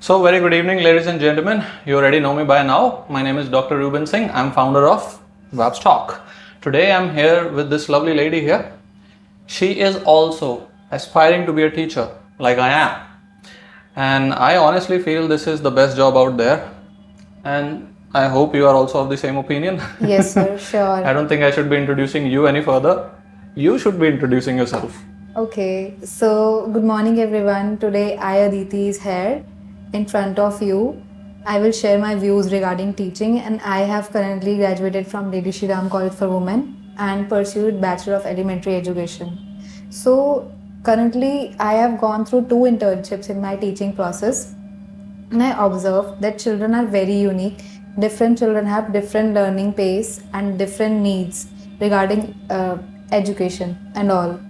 So, very good evening, ladies and gentlemen. You already know me by now. My name is Dr. Ruben Singh. I'm founder of WabsTalk. Today, I'm here with this lovely lady here. She is also aspiring to be a teacher, like I am. And I honestly feel this is the best job out there. And I hope you are also of the same opinion. Yes, sir, sure. I don't think I should be introducing you any further. You should be introducing yourself. Okay, so good morning, everyone. Today, I, Aditi, is here in front of you. I will share my views regarding teaching, and I have currently graduated from Lady Shri Ram College for Women and pursued Bachelor of Elementary Education. So, currently, I have gone through 2 internships in my teaching process, and I observe that children are very unique. Different children have different learning pace and different needs regarding education and all.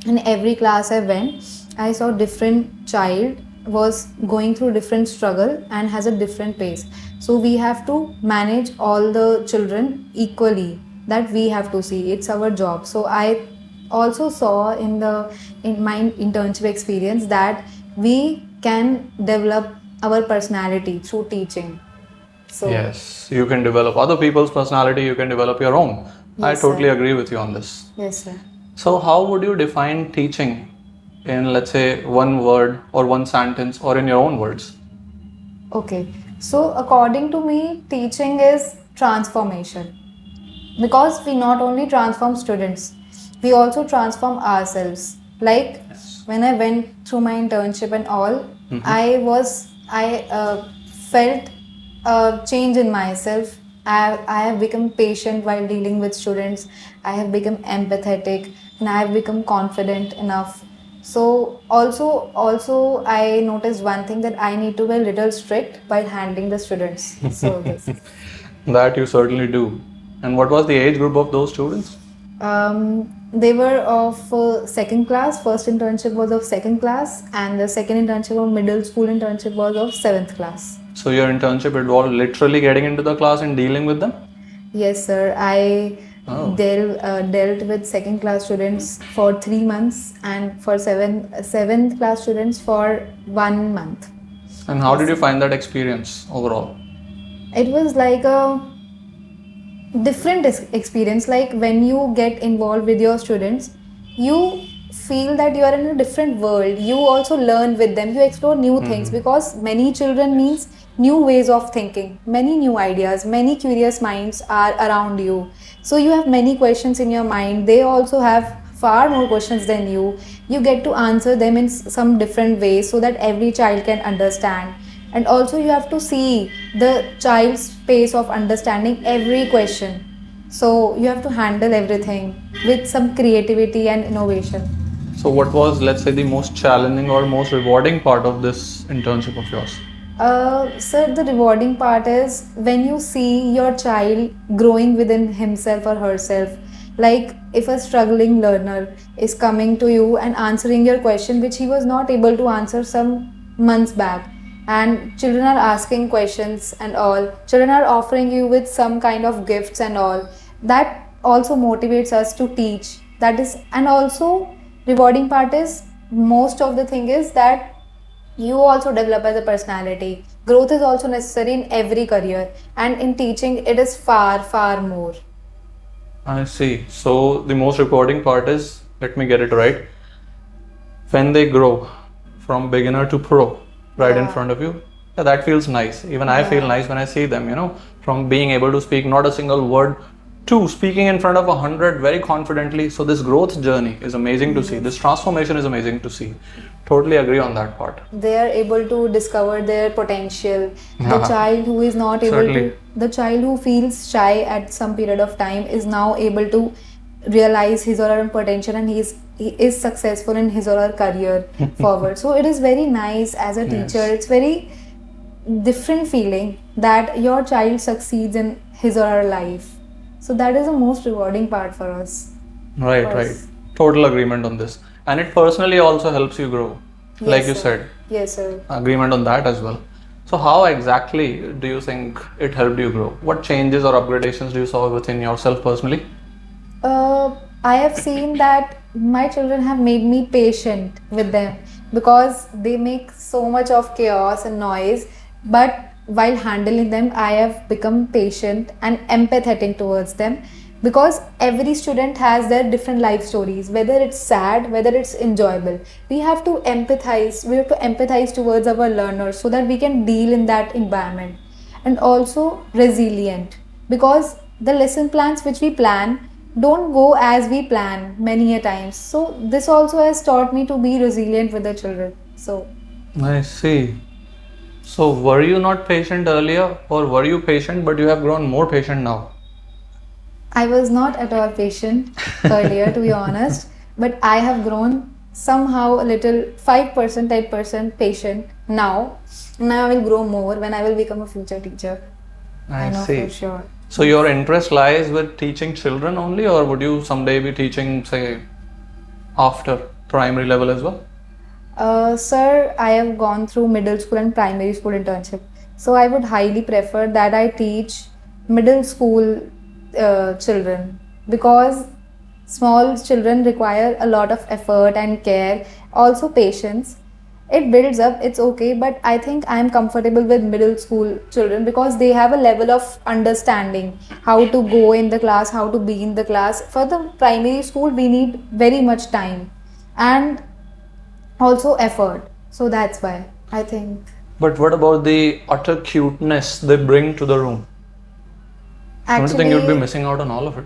In every class I went, I saw different child was going through different struggle and has a different pace. So we have to manage all the children equally. That we have to see. It's our job. So I also saw in my internship experience that we can develop our personality through teaching. So Yes, you can develop other people's personality, you can develop your own. I Yes, totally sir. agree with you on this. Yes, sir. So, how would you define teaching in, let's say, one word or one sentence or in your own words? Okay, so according to me, teaching is transformation, because we not only transform students, we also transform ourselves. Like when I went through my internship and all, I felt a change in myself. I have become patient while dealing with students. I have become empathetic and I have become confident enough. So also I noticed one thing, that I need to be a little strict while handling the students. So this. That you certainly do. And what was the age group of those students? They were of second class. First internship was of second class, and the second internship of middle school internship was of 7th class. So, your internship involved literally getting into the class and dealing with them? Yes, sir. I Oh. dealt with second class students for 3 months, and for seventh class students for 1 month. And how did you find that experience overall? It was like a different experience. Like when you get involved with your students, you feel that you are in a different world. You also learn with them, you explore new things, because many children means new ways of thinking, many new ideas, many curious minds are around you. So you have many questions in your mind, they also have far more questions than you. You get to answer them in some different ways so that every child can understand. And also you have to see the child's pace of understanding every question. So you have to handle everything with some creativity and innovation. So, what was, let's say, the most challenging or most rewarding part of this internship of yours? Sir, the rewarding part is when you see your child growing within himself or herself. Like if a struggling learner is coming to you and answering your question which he was not able to answer some months back, and children are asking questions and all, children are offering you with some kind of gifts and all, that also motivates us to teach. That is, and also rewarding part is, most of the thing is that you also develop as a personality. Growth is also necessary in every career, and in teaching it is far more. I see. So, the most rewarding part is, let me get it right, when they grow from beginner to pro right in Yeah. front of you. Yeah, that feels nice. Even I feel nice when I see them, from being able to speak not a single word to speaking in front of 100 very confidently. So this growth journey is amazing to see. This transformation is amazing to see. Totally agree on that part. They are able to discover their potential. The Yeah. child who is not able Certainly. the child who feels shy at some period of time is now able to realize his or her own potential, and he is successful in his or her career forward. So it is very nice as a teacher. Yes. It's very different feeling that your child succeeds in his or her life. So that is the most rewarding part for us. Right, Of right. course. Total agreement on this. And it personally also helps you grow. Like Yes, you sir. said, Yes, sir. agreement on that as well. So how exactly do you think it helped you grow? What changes or upgradations do you saw within yourself personally? I have seen that my children have made me patient with them. because they make so much of chaos and noise. But while handling them, I have become patient and empathetic towards them, because every student has their different life stories, whether it's sad, whether it's enjoyable. We have to empathize towards our learners so that we can deal in that environment. And also resilient, because the lesson plans which we plan don't go as we plan many a times. So this also has taught me to be resilient with the children. So I see. So were you not patient earlier, or were you patient but you have grown more patient now? I was not at all patient earlier, to be honest, but I have grown somehow a little 5%, 10% patient now. Now I will grow more when I will become a future teacher. I know see. for sure. So your interest lies with teaching children only, or would you someday be teaching, say, after primary level as well? Sir, I have gone through middle school and primary school internship. So I would highly prefer that I teach middle school children, because small children require a lot of effort and care, also patience. It builds up, it's okay, but I think I am comfortable with middle school children because they have a level of understanding how to go in the class, how to be in the class. For the primary school, we need very much time and also effort. So that's why I think. But what about the utter cuteness they bring to the room? Don't you think you'd be missing out on all of it?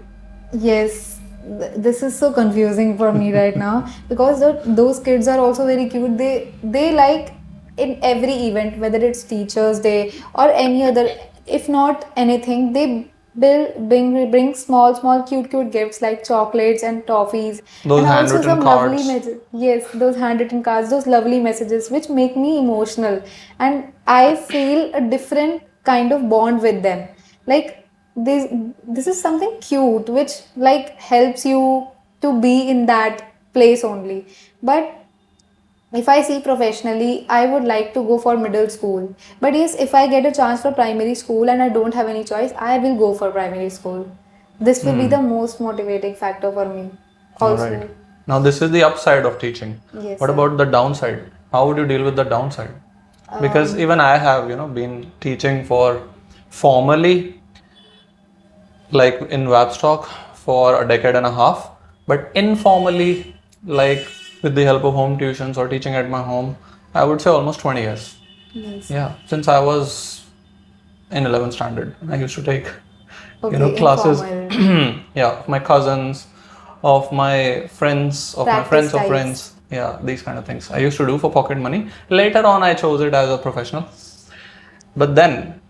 Yes, this is so confusing for me right now, because those kids are also very cute. They like in every event, whether it's Teachers' Day or any other, if not anything, they bring small cute gifts like chocolates and toffees, Those and also handwritten some cards. lovely messages. Yes, those handwritten cards, those lovely messages which make me emotional, and I feel a different kind of bond with them. Like this is something cute which like helps you to be in that place only. But if I see professionally, I would like to go for middle school. But yes, if I get a chance for primary school and I don't have any choice, I will go for primary school. This will be the most motivating factor for me also. All right. Now this is the upside of teaching. Yes, What sir. about the downside? How would you deal with the downside? Because even I have, been teaching for formally, like in WabsTalk, for a decade and a half, but informally, like with the help of home tuitions or teaching at my home, I would say almost 20 years. Yes. Yeah, since I was in 11th standard, I used to take, Okay, classes, informal. yeah, of my cousins, of my friends, of my Practice friends of types. friends. Yeah, these kind of things I used to do for pocket money. Later on, I chose it as a professional. But then,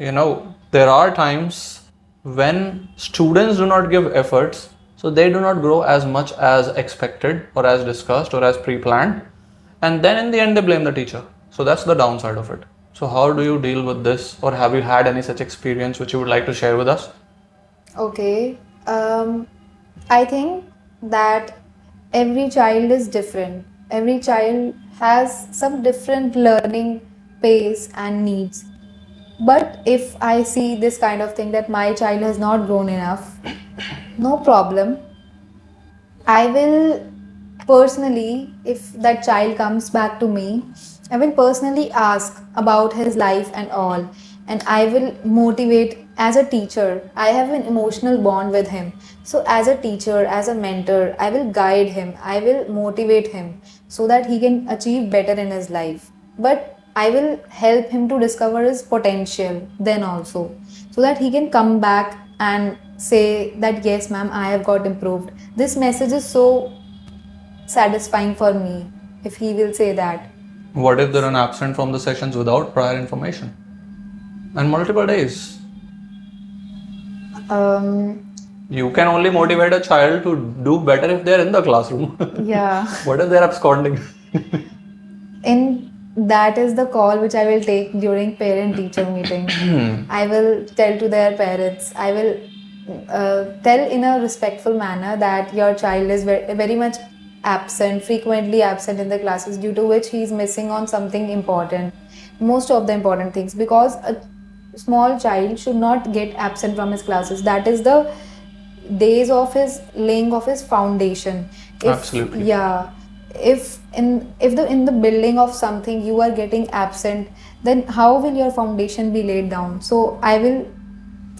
there are times when students do not give efforts, so they do not grow as much as expected or as discussed or as pre-planned, and then in the end they blame the teacher. So that's the downside of it. So how do you deal with this, or have you had any such experience which you would like to share with us? Okay. I think that every child is different. Every child has some different learning pace and needs. But if I see this kind of thing that my child has not grown enough, no problem. I will personally, if that child comes back to me, I will personally ask about his life and all, and I will motivate as a teacher. I have an emotional bond with him. So, as a teacher, as a mentor, I will guide him, I will motivate him so that he can achieve better in his life. But I will help him to discover his potential then also, so that he can come back and say that yes ma'am, I have got improved. This message is so satisfying for me if he will say that. What if they're absent from the sessions without prior information and multiple days? You can only motivate a child to do better if they're in the classroom. Yeah. What if they're absconding? That is the call which I will take during parent teacher meeting. I will tell to their parents, I will tell in a respectful manner that your child is very much absent, frequently absent in the classes, due to which he is missing on something important, most of the important things, because a small child should not get absent from his classes. That is the days of his laying of his foundation. Absolutely. Yeah. if in the building of something you are getting absent, then how will your foundation be laid down? So I will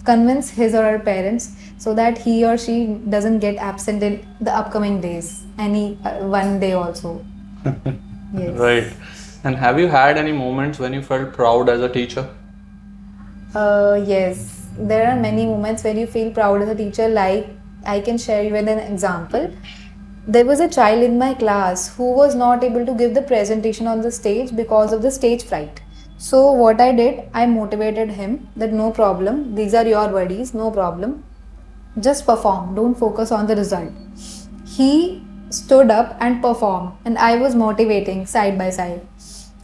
convince his or her parents so that he or she doesn't get absent in the upcoming days, any one day also. Yes. Right. And have you had any moments when you felt proud as a teacher? Yes, there are many moments when you feel proud as a teacher. Like, I can share you with an example. There was a child in my class who was not able to give the presentation on the stage because of the stage fright. So what I did, I motivated him that no problem, these are your worries, no problem. Just perform, don't focus on the result. He stood up and performed, and I was motivating side by side.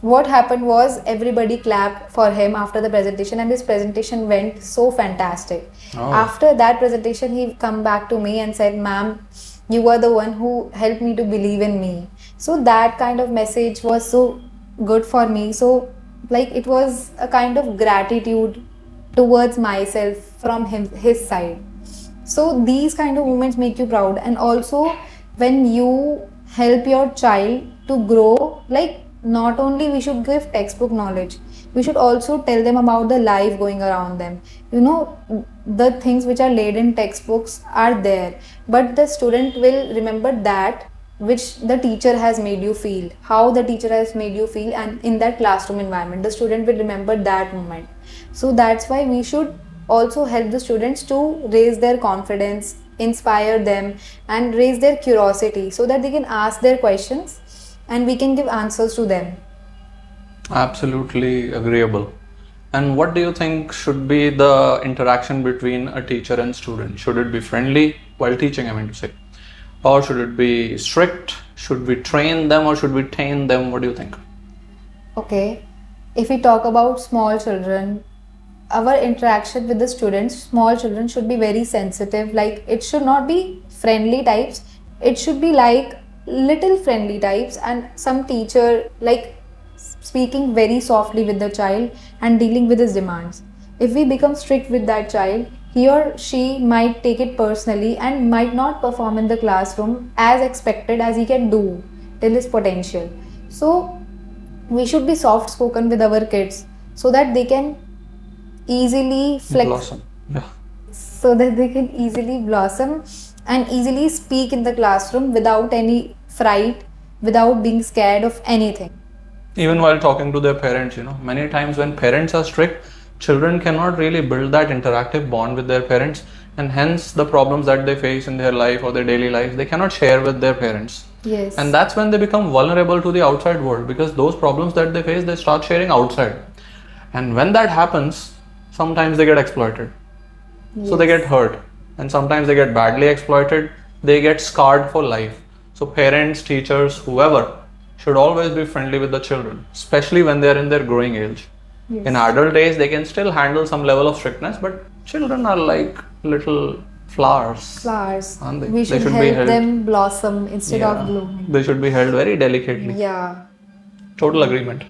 What happened was everybody clapped for him after the presentation, and his presentation went so fantastic. Oh. After that presentation, he come back to me and said, "Ma'am, you were the one who helped me to believe in me." So that kind of message was so good for me. So like it was a kind of gratitude towards myself from his side. So these kind of moments make you proud. And also when you help your child to grow, like not only we should give textbook knowledge, we should also tell them about the life going around them. You know, the things which are laid in textbooks are there, but the student will remember that which the teacher has made you feel, how the teacher has made you feel, and in that classroom environment the student will remember that moment. So that's why we should also help the students to raise their confidence, inspire them, and raise their curiosity so that they can ask their questions and we can give answers to them. Absolutely agreeable. And what do you think should be the interaction between a teacher and student? Should it be friendly while teaching, I mean to say? Or should it be strict? Should we train them or should we tame them? What do you think? Okay, if we talk about small children, our interaction with the students, small children should be very sensitive. Like it should not be friendly types, it should be like little friendly types, and some teacher like speaking very softly with the child and dealing with his demands. If we become strict with that child, he or she might take it personally and might not perform in the classroom as expected as he can do till his potential. So we should be soft spoken with our kids so that they can easily Blossom. Yeah. so that they can easily blossom and easily speak in the classroom without any fright, without being scared of anything. Even while talking to their parents, you know, many times when parents are strict, children cannot really build that interactive bond with their parents, and hence the problems that they face in their life or their daily life, they cannot share with their parents. Yes. And that's when they become vulnerable to the outside world, because those problems that they face, they start sharing outside. And when that happens, sometimes they get exploited. So they get hurt, and sometimes they get badly exploited. They get scarred for life. So parents, teachers, whoever should always be friendly with the children, especially when they are in their growing age. Yes. In adult age, they can still handle some level of strictness, but children are like little flowers. Aren't they? We should be help them blossom instead of blooming. They should be held very delicately. Yeah. Total agreement.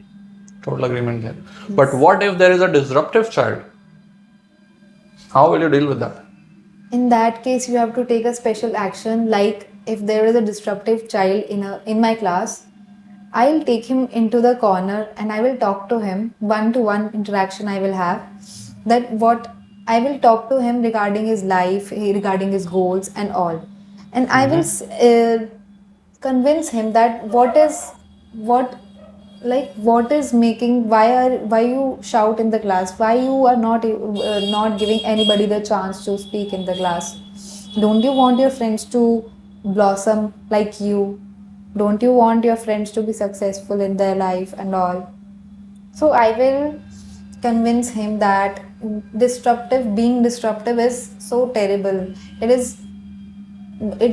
Total agreement there. But what if there is a disruptive child? How will you deal with that? In that case, you have to take a special action. Like if there is a disruptive child in my class, I'll take him into the corner and I will talk to him. One-to-one interaction I will have. That what I will talk to him regarding his life, regarding his goals and all. And I will convince him that what is making, why you shout in the class, why you are not giving anybody the chance to speak in the class. Don't you want your friends to blossom like you? Don't you want your friends to be successful in their life and all? So I will convince him that being disruptive is so terrible. It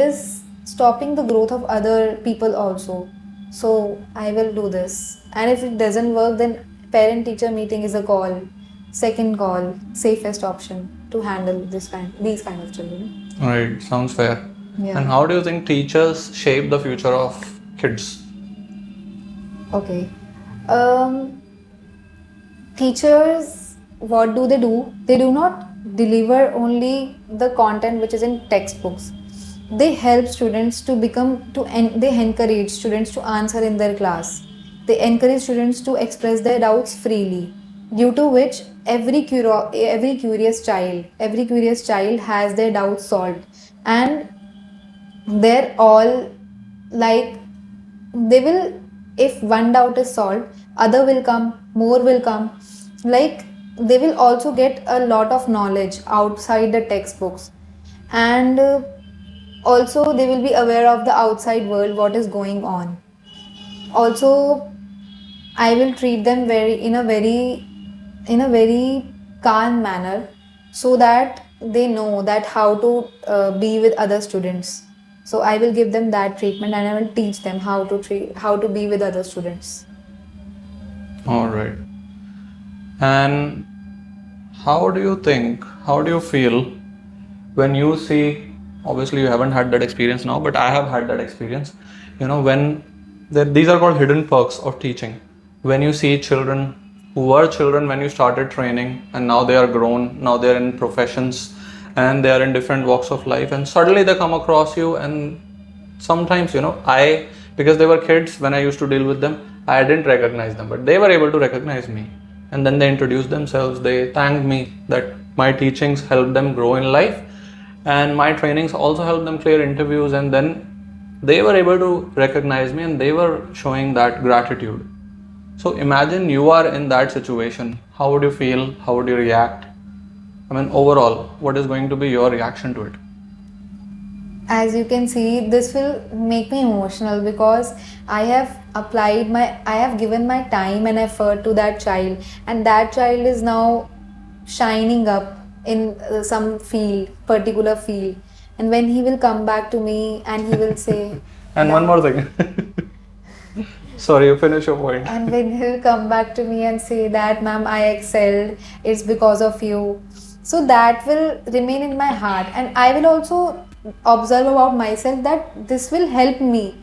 is stopping the growth of other people also. So I will do this. And if it doesn't work, then parent-teacher meeting is a call. Second call, safest option to handle these kind of children. Right, sounds fair. Yeah. And how do you think teachers shape the future of kids? Okay. Teachers, what do? They do not deliver only the content which is in textbooks. they help students to they encourage students to answer in their class. They encourage students to express their doubts freely, due to which every curious child has their doubts solved, and they're all like, they will, if one doubt is solved, other will come, more will come. Like, they will also get a lot of knowledge outside the textbooks, and also they will be aware of the outside world, what is going on. Also, I will treat them in a very calm manner, so that they know that how to be with other students. So I will give them that treatment, and I will teach them how to be with other students. All right. And how do you feel when you see, obviously you haven't had that experience now, but I have had that experience, when these are called hidden perks of teaching. When you see children who were children when you started training, and now they are grown, now they are in professions, and they are in different walks of life, and suddenly they come across you, and sometimes, because they were kids when I used to deal with them, I didn't recognize them, but they were able to recognize me. And then they introduced themselves, they thanked me that my teachings helped them grow in life, and my trainings also helped them clear interviews, and then they were able to recognize me, and they were showing that gratitude. So imagine you are in that situation. How would you feel? How would you react? I mean, overall, what is going to be your reaction to it? As you can see, this will make me emotional, because I have given my time and effort to that child, and that child is now shining up in some particular field. And when he will come back to me and he will say, and one more thing. Sorry, you finish your point. And when he'll come back to me and say that, ma'am, I excelled, it's because of you. So that will remain in my heart, and I will also observe about myself that this will help me.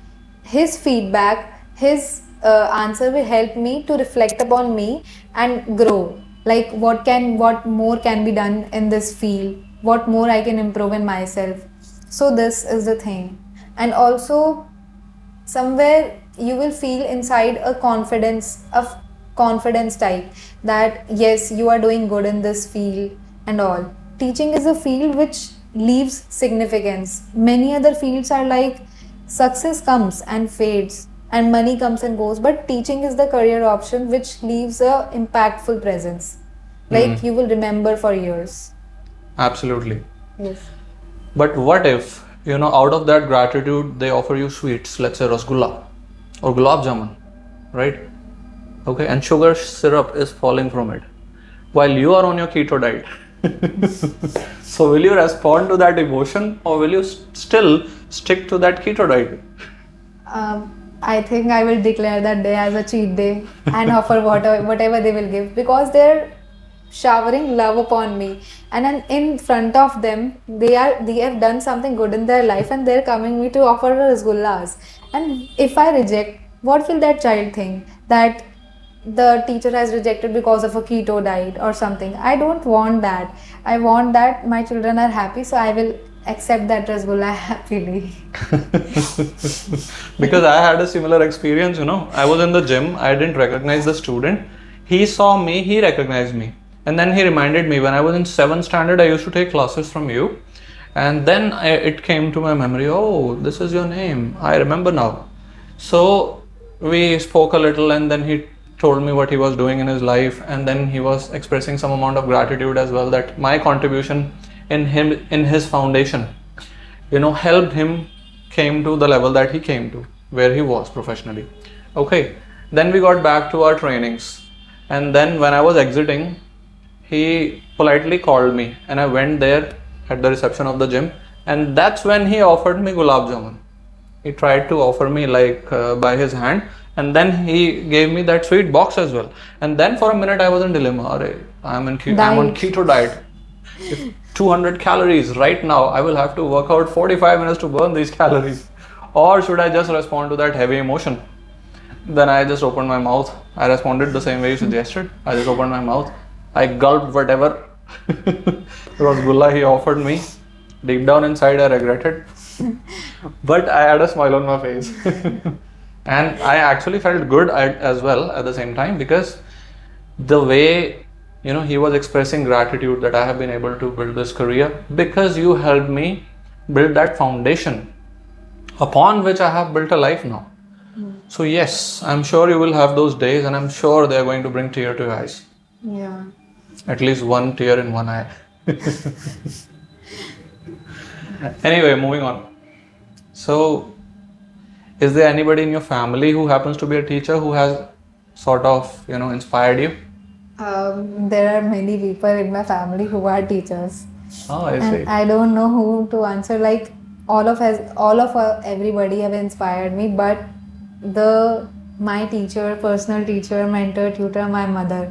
His feedback, his answer will help me to reflect upon me and grow. Like, what more can be done in this field? What more I can improve in myself? So this is the thing. And also, somewhere you will feel inside a confidence type, that yes, you are doing good in this field and all. Teaching is a field which leaves significance. Many other fields are like, success comes and fades, and money comes and goes, but teaching is the career option which leaves a impactful presence, like you will remember for years. Absolutely. Yes. But what if, out of that gratitude, they offer you sweets, let's say rasgulla or gulab jamun, right? Okay, and sugar syrup is falling from it while you are on your keto diet. So will you respond to that emotion, or will you still stick to that keto diet? I think I will declare that day as a cheat day and offer whatever they will give, because they're showering love upon me, and then in front of them they have done something good in their life, and they're coming me to offer rasgullas. And if I reject, what will that child think? That the teacher has rejected because of a keto diet or something. I don't want that. I want that my children are happy, so I will accept that rasgulla happily. Because I had a similar experience, I was in the gym, I didn't recognize the student. He saw me, he recognized me. And then he reminded me, when I was in 7th standard, I used to take classes from you. And then it came to my memory, oh, this is your name. I remember now. So we spoke a little, and then he told me what he was doing in his life. And then he was expressing some amount of gratitude as well, that my contribution in his foundation, helped him came to the level that he came to, where he was professionally. Okay. Then we got back to our trainings. And then when I was exiting, he politely called me, and I went there at the reception of the gym, and that's when he offered me gulab jamun. He tried to offer me by his hand, and then he gave me that sweet box as well. And then for a minute I was in dilemma. I'm on keto diet. If 200 calories right now, I will have to work out 45 minutes to burn these calories, or should I just respond to that heavy emotion? Then I just opened my mouth. I responded the same way you suggested. I just opened my mouth. I gulped whatever rasgulla he offered me. Deep down inside, I regretted. But I had a smile on my face. And I actually felt good as well at the same time, because the way, he was expressing gratitude that I have been able to build this career because you helped me build that foundation upon which I have built a life now. So yes, I'm sure you will have those days, and I'm sure they are going to bring tear to your eyes. Yeah. At least one tear in one eye. Anyway, moving on. So, is there anybody in your family who happens to be a teacher who has sort of, inspired you? There are many people in my family who are teachers. Oh, I see. And I don't know who to answer. Like everybody have inspired me, but my teacher, personal teacher, mentor, tutor, my mother.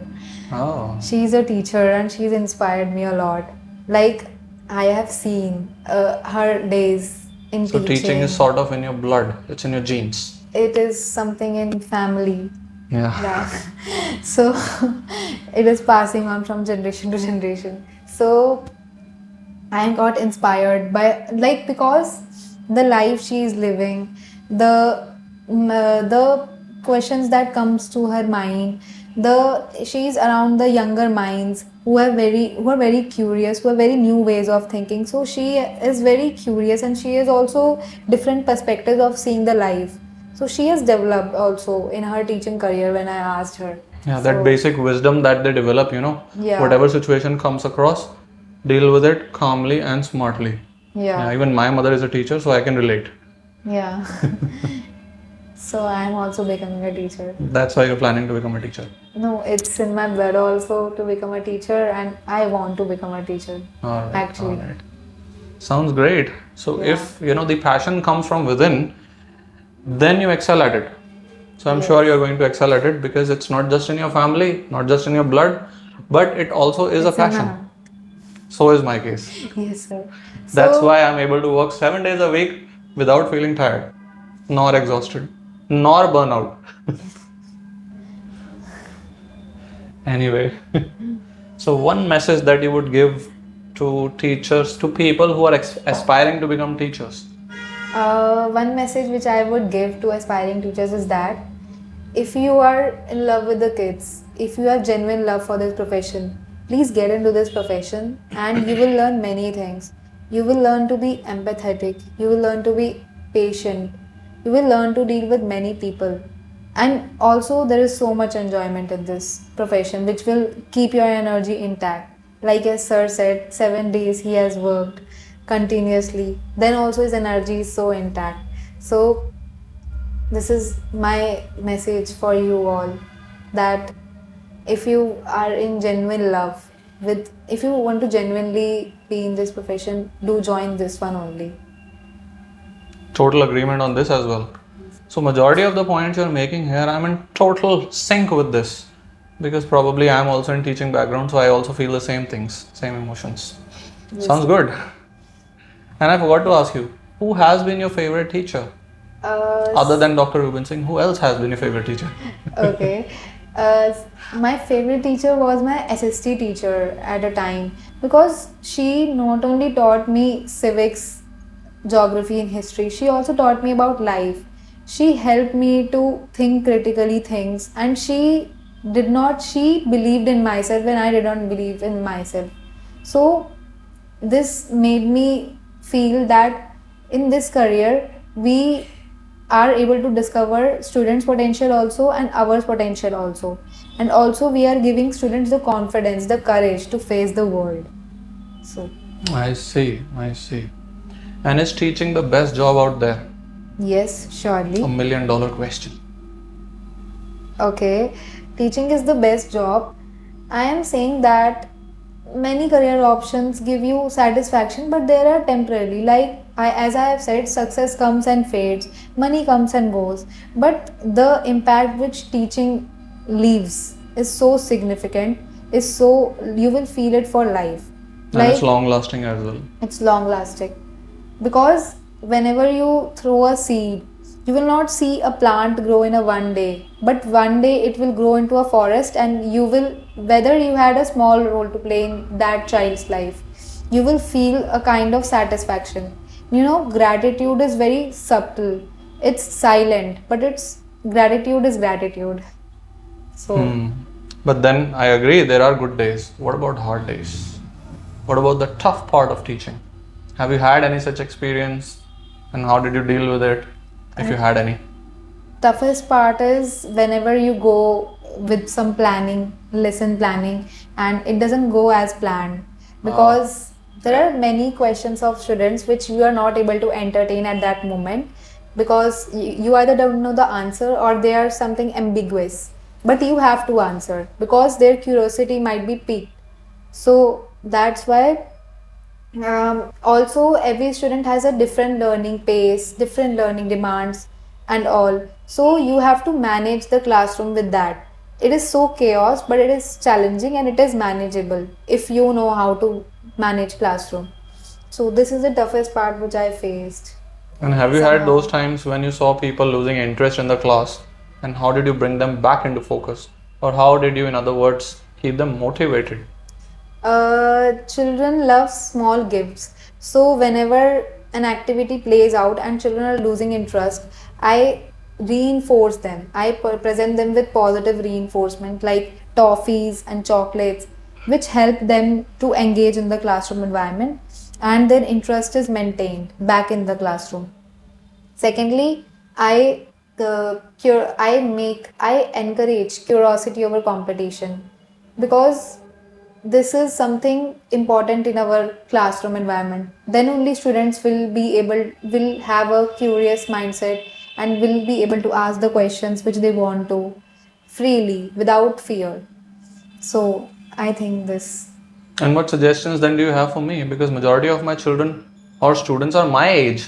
Oh. She's a teacher and she's inspired me a lot. Like I have seen her days in So teaching. teaching is sort of in your blood. It's in your genes. It is something in family. Yeah. So it is passing on from generation to generation. So I got inspired by because the life she is living, the questions that comes to her mind, she's around the younger minds who are very curious, who have very new ways of thinking. So she is very curious, and she has also different perspectives of seeing the life. So she has developed also in her teaching career when I asked her. Yeah, that basic wisdom that they develop, whatever situation comes across, deal with it calmly and smartly. Yeah. Even my mother is a teacher, so I can relate. Yeah. So I am also becoming a teacher. That's why you're planning to become a teacher? No, it's in my blood also to become a teacher, and I want to become a teacher. All right, actually. all right. Sounds great. So if the passion comes from within, then you excel at it. So I'm sure you're going to excel at it, because it's not just in your family, not just in your blood, but it also is a passion. So is my case. Yes, sir. That's why I'm able to work 7 days a week without feeling tired, nor exhausted, nor burnout. Anyway, so one message that you would give to teachers, to people who are aspiring to become teachers? One message which I would give to aspiring teachers is that if you are in love with the kids, if you have genuine love for this profession, please get into this profession and you will learn many things. You will learn to be empathetic, you will learn to be patient, you will learn to deal with many people. And also there is so much enjoyment in this profession which will keep your energy intact. Like as sir said, 7 days he has worked continuously, then also his energy is so intact. So this is my message for you all, that if you are in genuine love if you want to genuinely be in this profession, do join this one only. Total agreement on this as well. So majority of the points you're making here, I'm in total sync with this, because probably I'm also in teaching background, so I also feel the same things, same emotions. Yes. Sounds good. And I forgot to ask you, who has been your favorite teacher? Other than Dr. Ruben Singh, who else has been your favorite teacher? Okay. My favorite teacher was my SST teacher at a time, because she not only taught me civics, geography and history, she also taught me about life. She helped me to think critically things, and she believed in myself when I did not believe in myself. So this made me feel that in this career we are able to discover students' potential also and our potential also. And also we are giving students the confidence, the courage to face the world. So I see. And is teaching the best job out there? Yes, surely. $1 million question. Okay, teaching is the best job. I am saying that many career options give you satisfaction, but they are temporary. As I have said, success comes and fades, money comes and goes, but the impact which teaching leaves is so significant, you will feel it for life. And it's long lasting as well. It's long lasting, because whenever you throw a seed, you will not see a plant grow in one day, but one day it will grow into a forest, and whether you had a small role to play in that child's life, you will feel a kind of satisfaction. gratitude is very subtle. It's silent, but gratitude is gratitude. So, But then I agree, there are good days. What about hard days? What about the tough part of teaching? Have you had any such experience? And how did you deal with it? If you had any. toughest part is whenever you go with some planning, lesson planning, and it doesn't go as planned, because there are many questions of students which you are not able to entertain at that moment, because you either don't know the answer or they are something ambiguous, but you have to answer because their curiosity might be piqued. So that's why also every student has a different learning pace, different learning demands and all, so you have to manage the classroom with that. It is so chaos, but it is challenging and it is manageable if you know how to manage classroom. So this is the toughest part which I faced. And have you had Somehow. those times when you saw people losing interest in the class? And how did you bring them back into focus? Or how did you, in other words, keep them motivated? Children love small gifts. So whenever an activity plays out and children are losing interest, I reinforce them. I present them with positive reinforcement like toffees and chocolates, which help them to engage in the classroom environment and their interest is maintained back in the classroom. Secondly, I encourage curiosity over competition, because this is something important in our classroom environment. Then only students will have a curious mindset and will be able to ask the questions which they want to freely without fear. So I think this. And what suggestions then do you have for me? Because majority of my children or students are my age.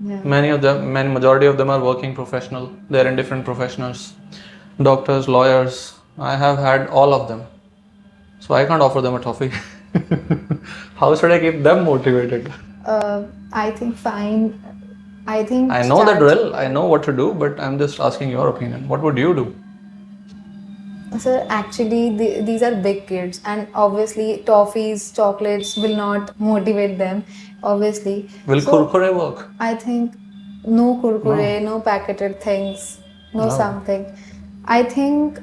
Yeah. Majority of them are working professional. They're in different professionals, doctors, lawyers. I have had all of them, so I can't offer them a toffee. How should I keep them motivated? I think fine. I think I know the drill. I know what to do, but I'm just asking your opinion. What would you do? Sir, actually, these are big kids, and obviously, toffees, chocolates will not motivate them. Obviously, Will so kurkure work? I think no kurkure, no packeted things, no No. something. I think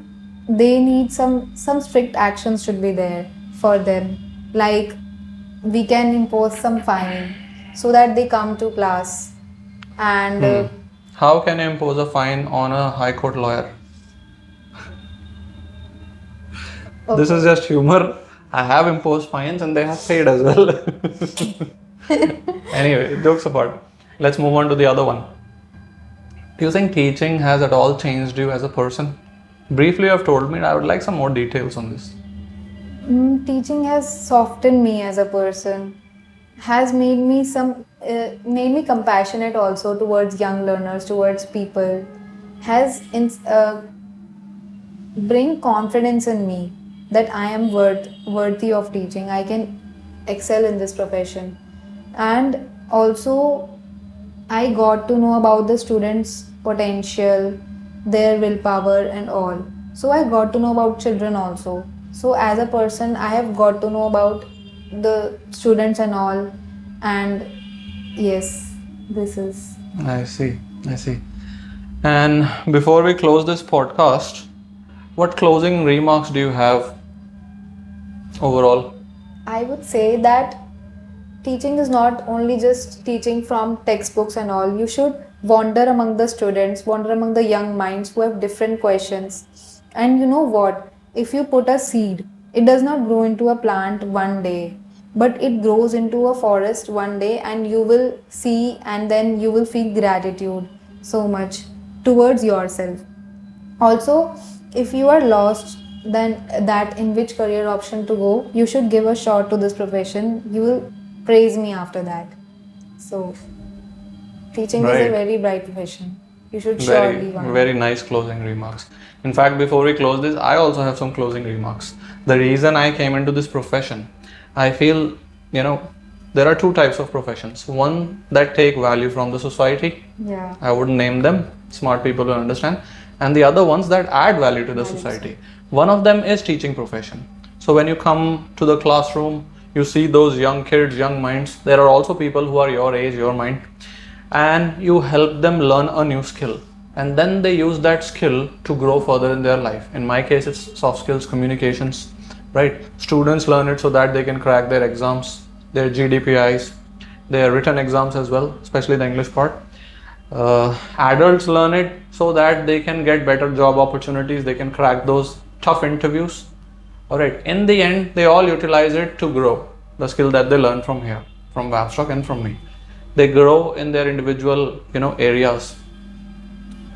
they need some strict actions should be there for them. Like we can impose some fine so that they come to class, and How can you impose a fine on a high court lawyer? This is just humor. I have imposed fines and they have paid as well. Anyway, jokes apart. Let's move on to the other one. Do you think teaching has at all changed you as a person? Briefly, you have told me. I would like some more details on this. teaching has softened me as a person, has made me compassionate also towards young learners, towards people, has bring confidence in me that I am worthy of teaching. I can excel in this profession, and also I got to know about the students' potential, their willpower, and all. So I got to know about children also. So as a person, I have got to know about the students and all, and yes, this is. I see. I see. And before we close this podcast, what closing remarks do you have overall? I would say that teaching is not only just teaching from textbooks and all. You should wander among the students, wander among the young minds who have different questions. And you know what? If you put a seed, it does not grow into a plant one day, but it grows into a forest one day, and you will see and then you will feel gratitude so much towards yourself. Also, if you are lost, then that in which career option to go, you should give a shot to this profession. You will praise me after that. So, teaching is Right. a very bright profession. You should Very, surely want. very nice closing remarks. In fact, before we close this, I also have some closing remarks. The reason I came into this profession, I feel, there are two types of professions. One that take value from the society. Yeah. I wouldn't name them, smart people will understand. And the other ones that add value to the society. One of them is teaching profession. So when you come to the classroom, You see those young kids, young minds. There are also people who are your age, your mind, and you help them learn a new skill, and then they use that skill to grow further in their life. In my case, it's soft skills, communications, right? Students learn it so that they can crack their exams, their GDPIs, their written exams as well, especially the English part. Adults learn it so that they can get better job opportunities, they can crack those tough interviews. Alright, in the end, they all utilize it to grow the skill that they learn from here, from WabsTalk and from me. They grow in their individual, areas.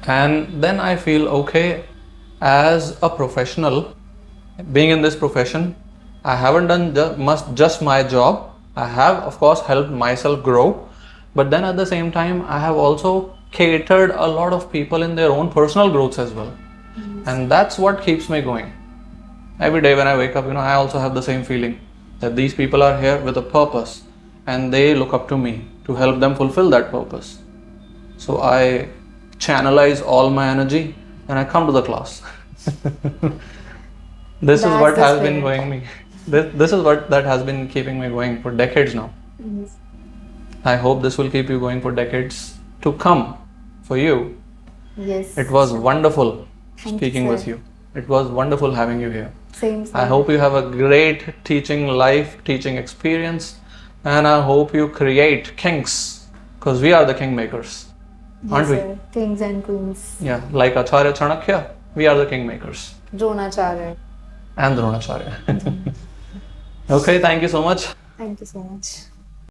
And then I feel, okay, as a professional, being in this profession, I haven't done just my job. I have, of course, helped myself grow, but then at the same time, I have also catered a lot of people in their own personal growths as well. And that's what keeps me going. Every day when I wake up, I also have the same feeling that these people are here with a purpose and they look up to me to help them fulfill that purpose. So I channelize all my energy and I come to the class. This is what has been going me. This is what that has been keeping me going for decades now. Yes. I hope this will keep you going for decades to come for you. Yes. It was wonderful Speaking with you. It was wonderful having you here. Same. I hope you have a great teaching experience, and I hope you create kings, because we are the kingmakers, aren't we? Sir. Kings and queens. Yeah, like Acharya Chanakya, we are the kingmakers. Dronacharya. And Dronacharya. Okay, thank you so much. Thank you so much.